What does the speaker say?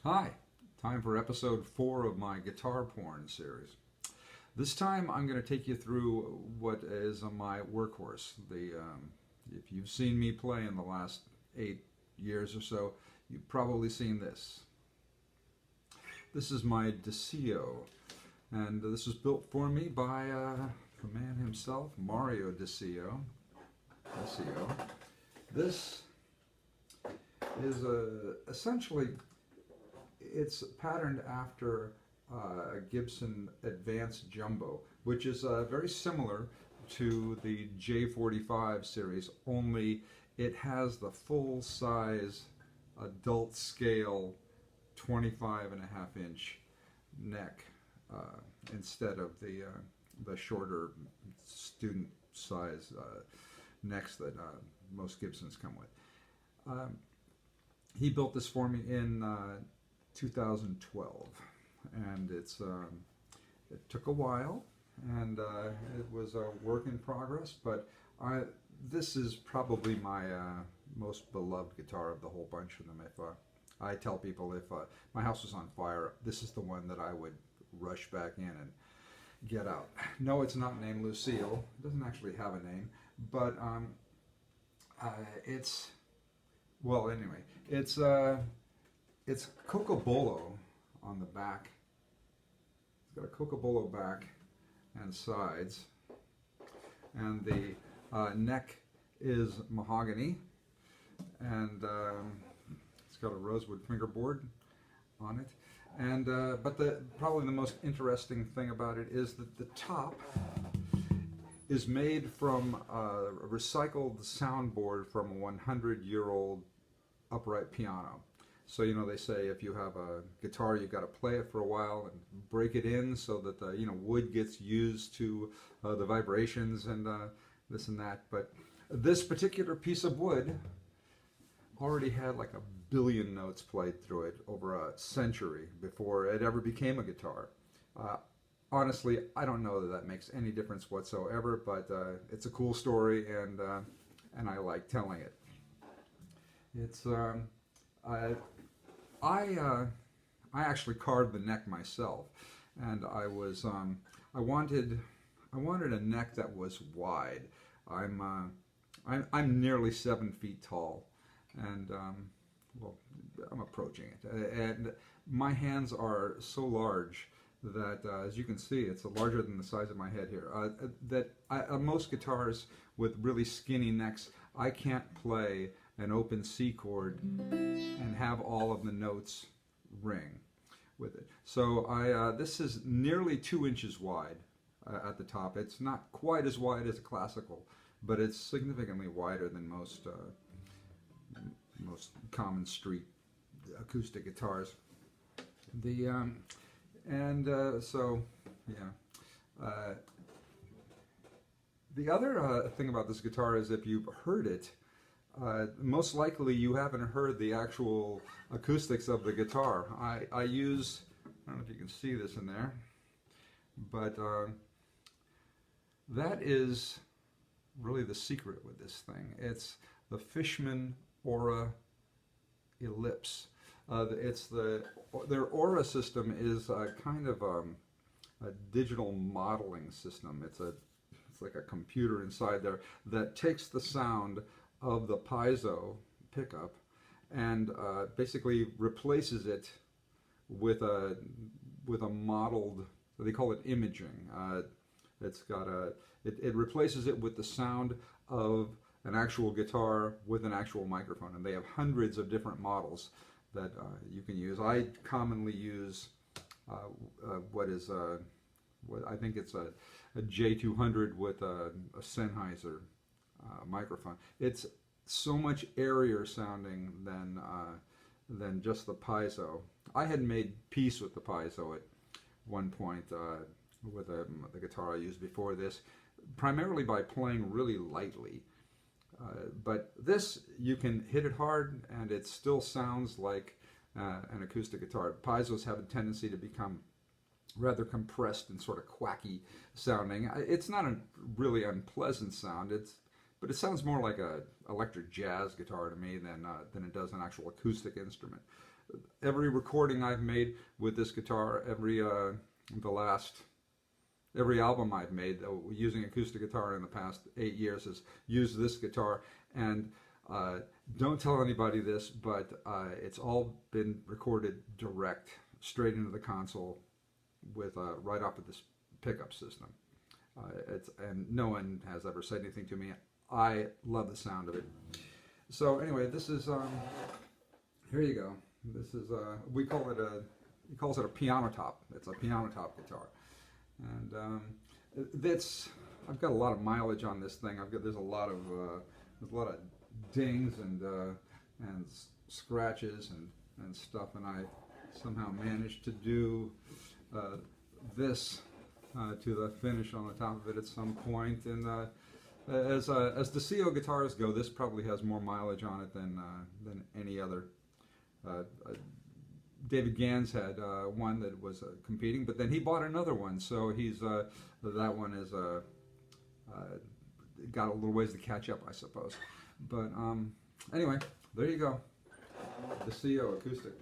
Hi, time for episode 4 of my guitar porn series. This time I'm going to take you through what is my workhorse. If you've seen me play in the last 8 years or so, you've probably seen this. This is my DeSio, and this was built for me by the man himself, DeSio. This is essentially, it's patterned after a Gibson Advanced Jumbo, which is very similar to the J45 series, only it has the full-size adult scale 25.5-inch neck instead of the shorter student size necks that most Gibsons come with. He built this for me in 2012, and it took a while, and it was a work in progress, but this is probably my most beloved guitar of the whole bunch of them. If I tell people if my house was on fire, this is the one that I would rush back in and get out. No, it's not named Lucille. It doesn't actually have a name, but well, anyway, it's Cocobolo on the back. It's got a Cocobolo back and sides, and the neck is mahogany, and it's got a rosewood fingerboard on it. And but probably the most interesting thing about it is that the top is made from a recycled soundboard from a 100-year-old upright piano. So, you know, they say if you have a guitar, you've got to play it for a while and break it in so that the wood gets used to the vibrations and this and that. But this particular piece of wood already had like 1 billion notes played through it over a century before it ever became a guitar. Honestly, I don't know that that makes any difference whatsoever, but it's a cool story, and I like telling it. It's I actually carved the neck myself, and I wanted a neck that was wide. I'm nearly 7 feet tall, and well, I'm approaching it, and my hands are so large that as you can see, it's larger than the size of my head here. Most guitars with really skinny necks, I can't play an open C chord and have all of the notes ring with it. So this is nearly 2 inches wide at the top. It's not quite as wide as a classical, but it's significantly wider than most common street acoustic guitars. So yeah. The other thing about this guitar is if you've heard it, most likely you haven't heard the actual acoustics of the guitar. I use, I don't know if you can see this in there, but that is really the secret with this thing. It's the Fishman Aura Ellipse. Their Aura system is kind of a digital modeling system. It's like a computer inside there that takes the sound of the piezo pickup and basically replaces it with a modeled, they call it imaging. It replaces it with the sound of an actual guitar with an actual microphone, and they have hundreds of different models that you can use. I commonly use what I think it's a J200 with a Sennheiser microphone. It's so much airier sounding than just the piezo. I had made peace with the piezo at one point with the guitar I used before this, primarily by playing really lightly. But this, you can hit it hard and it still sounds like an acoustic guitar. Piezos have a tendency to become rather compressed and sort of quacky sounding. It's not a really unpleasant sound, but it sounds more like a electric jazz guitar to me than it does an actual acoustic instrument. every recording I've made with this guitar, every album I've made using acoustic guitar in the past 8 years has used this guitar. And don't tell anybody this, but it's all been recorded direct, straight into the console with right off of this pickup system. And no one has ever said anything to me. I love the sound of it. So anyway, this is here you go. This is he calls it a piano top. It's a piano top guitar, and I've got a lot of mileage on this thing. There's a lot of dings and scratches and stuff, and I somehow managed to do this to the finish on the top of it at some point. And as DeSio guitars go, this probably has more mileage on it than any other. David Gans had one that was competing, but then he bought another one, so he's that one is got a little ways to catch up, I suppose. But anyway, there you go, DeSio acoustic.